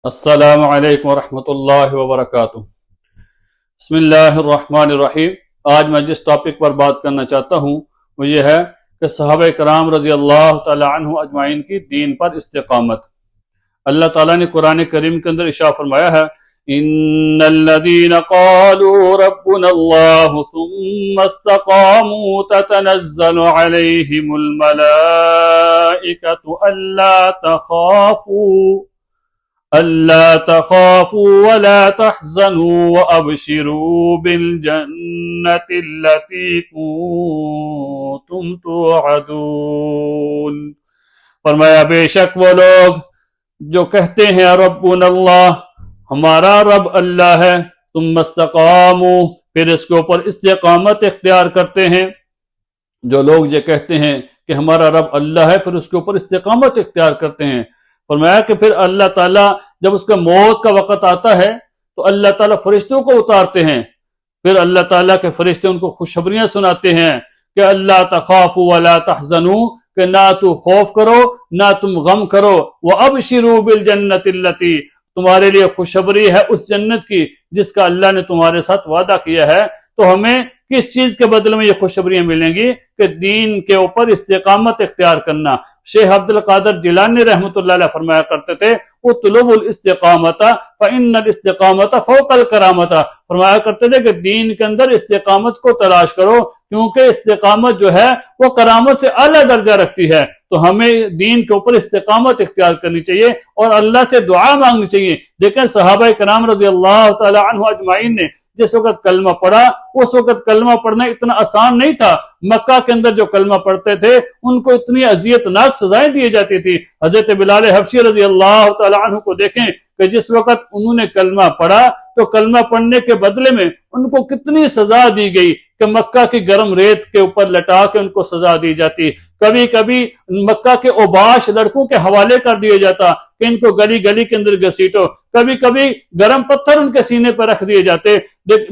السلام علیکم ورحمۃ اللہ وبرکاتہ۔ بسم اللہ الرحمن الرحیم۔ آج میں جس ٹاپک پر بات کرنا چاہتا ہوں وہ یہ ہے کہ صحابہ کرام رضی اللہ تعالی عنہ اجمعین کی دین پر استقامت۔ اللہ تعالیٰ نے قرآن کریم کے اندر ارشاد فرمایا ہے ان الذين قالوا ربنا الله ثم استقاموا تتنزل عليهم الملائكة ألا تخافوا ولا تحزنوا وأبشروا بالجنة التي كنتم توعدون۔ فرمایا بے شک وہ لوگ جو کہتے ہیں ربنا اللہ، ہمارا رب اللہ ہے، ثم استقاموا، پھر اس کے اوپر استقامت اختیار کرتے ہیں۔ جو لوگ یہ کہتے ہیں کہ ہمارا رب اللہ ہے پھر اس کے اوپر استقامت اختیار کرتے ہیں، فرمایا کہ پھر اللہ تعالیٰ جب اس کا موت کا وقت آتا ہے تو اللہ تعالیٰ فرشتوں کو اتارتے ہیں، پھر اللہ تعالیٰ کے فرشتے ان کو خوشخبریاں سناتے ہیں کہ اللہ تخافوا ولا تحزنوا، کہ نہ تو خوف کرو نہ تم غم کرو، وابشروا بالجنۃ التی، تمہارے لیے خوشخبری ہے اس جنت کی جس کا اللہ نے تمہارے ساتھ وعدہ کیا ہے۔ تو ہمیں کس چیز کے بدلے میں یہ خوشخبریاں ملیں گی؟ کہ دین کے اوپر استقامت اختیار کرنا۔ شیخ عبد القادر جیلانی رحمۃ اللہ علیہ فرمایا کرتے تھے اطلبوا الاستقامت فإن الاستقامت فوق الکرامت، فرمایا کرتے تھے کہ دین کے اندر استقامت کو تلاش کرو کیونکہ استقامت جو ہے وہ کرامت سے اعلیٰ درجہ رکھتی ہے۔ تو ہمیں دین کے اوپر استقامت اختیار کرنی چاہیے اور اللہ سے دعا مانگنی چاہیے۔ دیکھیں صحابہ کرام رضی اللہ تعالی عنہ اجمعین نے جس وقت کلمہ پڑھا، اس وقت کلمہ پڑھنا اتنا آسان نہیں تھا۔ مکہ کے اندر جو کلمہ پڑھتے تھے ان کو اتنی اذیت ناک سزائیں دی جاتی تھی۔ حضرت بلال حبشی رضی اللہ تعالی عنہ کو دیکھیں کہ جس وقت انہوں نے کلمہ پڑھا تو کلمہ پڑھنے کے بدلے میں ان کو کتنی سزا دی گئی کہ مکہ کی گرم ریت کے اوپر لٹا کے ان کو سزا دی جاتی، کبھی کبھی مکہ کے اوباش لڑکوں کے حوالے کر دیا جاتا کہ ان کو گلی گلی کے اندر گھسیٹو، کبھی کبھی گرم پتھر ان کے سینے پر رکھ دیے جاتے،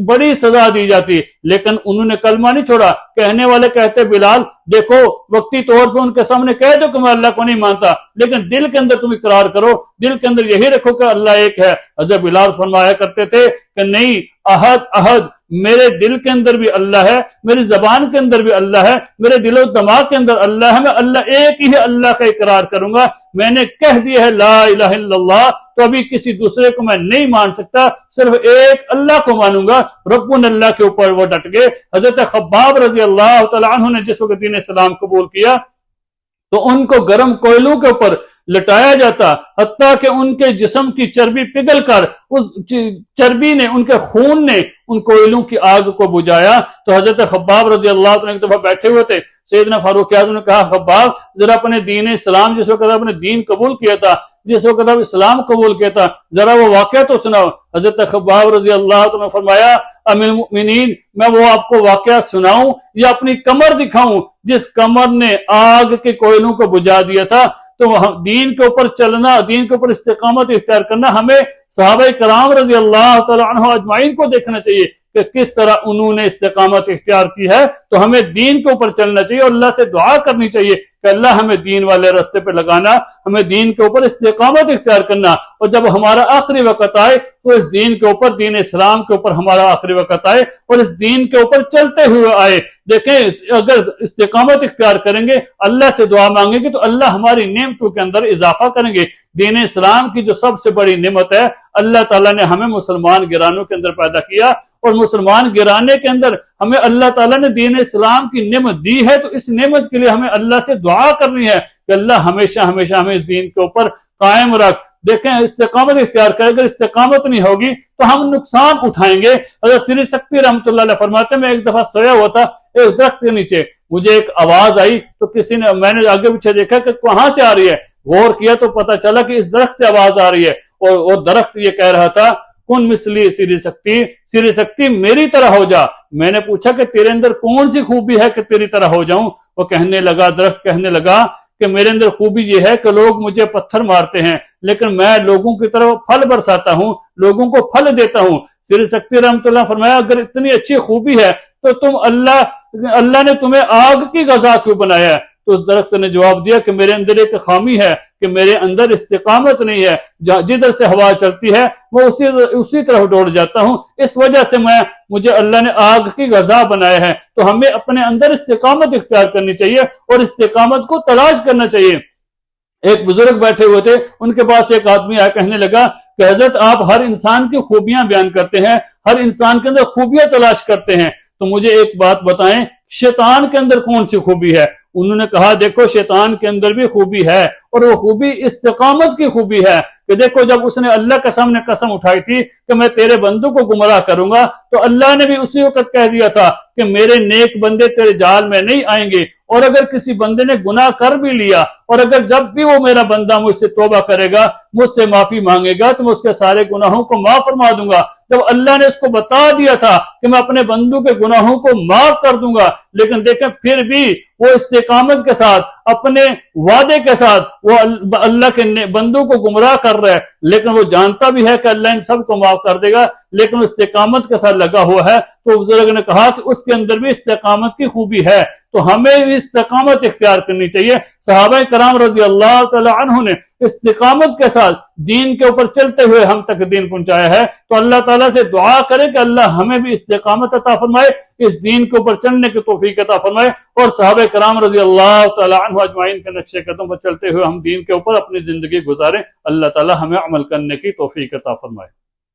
بڑی سزا دی جاتی، لیکن انہوں نے کلمہ نہیں چھوڑا۔ کہنے والے کہتے بلال دیکھو وقتی طور پہ ان کے سامنے کہہ دو کہ میں اللہ کو نہیں مانتا، لیکن دل کے اندر تم اقرار کرو، دل کے اندر یہی رکھو کہ اللہ ایک ہے۔ حضرت بلال فرمایا کرتے تھے کہ نہیں، احد احد، میرے دل کے اندر بھی اللہ ہے، میری زبان کے اندر بھی اللہ ہے، میرے دل و دماغ کے اندر اللہ ہے، میں اللہ ایک ہی ہے اللہ کا اقرار کروں گا۔ میں نے کہہ دیا ہے لا الہ الا اللہ، تو ابھی کسی دوسرے کو میں نہیں مان سکتا، صرف ایک اللہ کو مانوں گا۔ ربنا اللہ کے اوپر وہ ڈٹ گئے۔ حضرت خباب رضی اللہ تعالی عنہ نے جس وقت دین اسلام قبول کیا تو ان کو گرم کوئلوں کے اوپر لٹایا جاتا، حتیٰ کہ ان کے جسم کی چربی پگھل کر اس چربی نے، ان کے خون نے ان کوئلوں کی آگ کو بجھایا۔ تو حضرت خباب رضی اللہ عنہ ایک دفعہ بیٹھے ہوئے تھے، سیدنا فاروق اعظم نے کہا خباب ذرا اپنے دین اسلام، جس وقت آپ نے دین قبول کیا تھا، جس وقت آپ اسلام قبول کیا تھا، ذرا وہ واقعہ تو سناؤ۔ حضرت خباب رضی اللہ عنہ نے فرمایا امیر المؤمنین، میں وہ آپ کو واقعہ سناؤں یا اپنی کمر دکھاؤں جس کمر نے آگ کے کوئلوں کو بجھا دیا تھا؟ تو دین کے اوپر چلنا، دین کے اوپر استقامت اختیار کرنا، ہمیں صحابہ کرام رضی اللہ تعالی عنہ اجمعین کو دیکھنا چاہیے کہ کس طرح انہوں نے استقامت اختیار کی ہے۔ تو ہمیں دین کے اوپر چلنا چاہیے اور اللہ سے دعا کرنی چاہیے کہ اللہ ہمیں دین والے راستے پہ لگانا، ہمیں دین کے اوپر استقامت اختیار کرنا، اور جب ہمارا آخری وقت آئے تو اس دین کے اوپر، دین اسلام کے اوپر ہمارا آخری وقت آئے اور اس دین کے اوپر چلتے ہوئے آئے۔ دیکھیں اگر استقامت اختیار کریں گے، اللہ سے دعا مانگیں گے تو اللہ ہماری نعمتوں کے اندر اضافہ کریں گے۔ دین اسلام کی جو سب سے بڑی نعمت ہے، اللہ تعالیٰ نے ہمیں مسلمان گرانوں کے اندر پیدا کیا، اور مسلمان گرانے کے اندر ہمیں اللہ تعالیٰ نے دین اسلام کی نعمت دی ہے، تو اس نعمت کے لیے ہمیں اللہ سے دعا کرنی ہے کہ اللہ ہمیشہ ہمیشہ ہمیں اس دین کے اوپر قائم رکھ۔ دیکھیں استقامت اختیار کریں، اگر استقامت نہیں ہوگی تو ہم نقصان اٹھائیں گے۔ حضرت سری سکتی رحمۃ اللہ علیہ فرماتے ہیں میں ایک دفعہ سویا ہوا تھا ایک درخت کے نیچے، مجھے ایک آواز آئی تو میں نے آگے پیچھے دیکھا کہ کہاں سے آ رہی ہے، غور کیا تو پتا چلا کہ اس درخت سے آواز آ رہی ہے، اور وہ درخت یہ کہہ رہا تھا کن مثلی سری سکتی، سری سکتی میری طرح ہو جا۔ میں نے پوچھا کہ تیرے اندر کون سی خوبی ہے کہ تیری طرح ہو جاؤں؟ وہ کہنے لگا، درخت کہنے لگا کہ میرے اندر خوبی یہ ہے کہ لوگ مجھے پتھر مارتے ہیں لیکن میں لوگوں کی طرف پھل برساتا ہوں، لوگوں کو پھل دیتا ہوں۔ سری سکتی رحمۃ اللہ فرمایا اگر اتنی اچھی خوبی ہے تو اللہ نے تمہیں آگ کی غذا کیوں بنایا ہے؟ تو اس درخت نے جواب دیا کہ میرے اندر ایک خامی ہے کہ میرے اندر استقامت نہیں ہے، جدھر سے ہوا چلتی ہے میں اسی طرف دوڑ جاتا ہوں، اس وجہ سے مجھے اللہ نے آگ کی غذا بنایا ہے۔ تو ہمیں اپنے اندر استقامت اختیار کرنی چاہیے اور استقامت کو تلاش کرنا چاہیے۔ ایک بزرگ بیٹھے ہوئے تھے، ان کے پاس ایک آدمی آیا، کہنے لگا کہ حضرت آپ ہر انسان کی خوبیاں بیان کرتے ہیں، ہر انسان کے اندر خوبیاں تلاش کرتے ہیں، تو مجھے ایک بات بتائیں شیطان کے اندر کون سی خوبی ہے؟ انہوں نے کہا دیکھو شیطان کے اندر بھی خوبی ہے، اور وہ خوبی استقامت کی خوبی ہے کہ دیکھو جب اس نے اللہ کے سامنے قسم اٹھائی تھی کہ میں تیرے بندوں کو گمراہ کروں گا، تو اللہ نے بھی اسی وقت کہہ دیا تھا کہ میرے نیک بندے تیرے جال میں نہیں آئیں گے، اور اگر کسی بندے نے گناہ کر بھی لیا اور اگر جب بھی وہ میرا بندہ مجھ سے توبہ کرے گا، مجھ سے معافی مانگے گا، تو میں اس کے سارے گناہوں کو معاف فرما دوں گا۔ جب اللہ نے اس کو بتا دیا تھا کہ میں اپنے بندوں کے گناہوں کو معاف کر دوں گا، لیکن دیکھیں پھر بھی وہ استقامت کے ساتھ اپنے وعدے کے ساتھ وہ اللہ کے بندوں کو گمراہ کر رہا ہے، لیکن وہ جانتا بھی ہے کہ اللہ ان سب کو معاف کر دے گا، لیکن استقامت کے ساتھ لگا ہوا ہے۔ تو بزرگ نے کہا کہ اس کے اندر بھی استقامت کی خوبی ہے، تو ہمیں بھی استقامت اختیار کرنی چاہیے۔ صحابہ کرام رضی اللہ تعالی عنہ نے استقامت کے ساتھ دین کے اوپر چلتے ہوئے ہم تک دین پہنچایا ہے، تو اللہ تعالیٰ سے دعا کرے کہ اللہ ہمیں بھی استقامت عطا فرمائے، اس دین کے اوپر چلنے کی توفیق عطا فرمائے، اور صحابہ کرام رضی اللہ تعالی عنہ اجمعین کے نقشے قدم پر چلتے ہوئے ہم دین کے اوپر اپنی زندگی گزاریں۔ اللہ تعالیٰ ہمیں عمل کرنے کی توفیق عطا فرمائے۔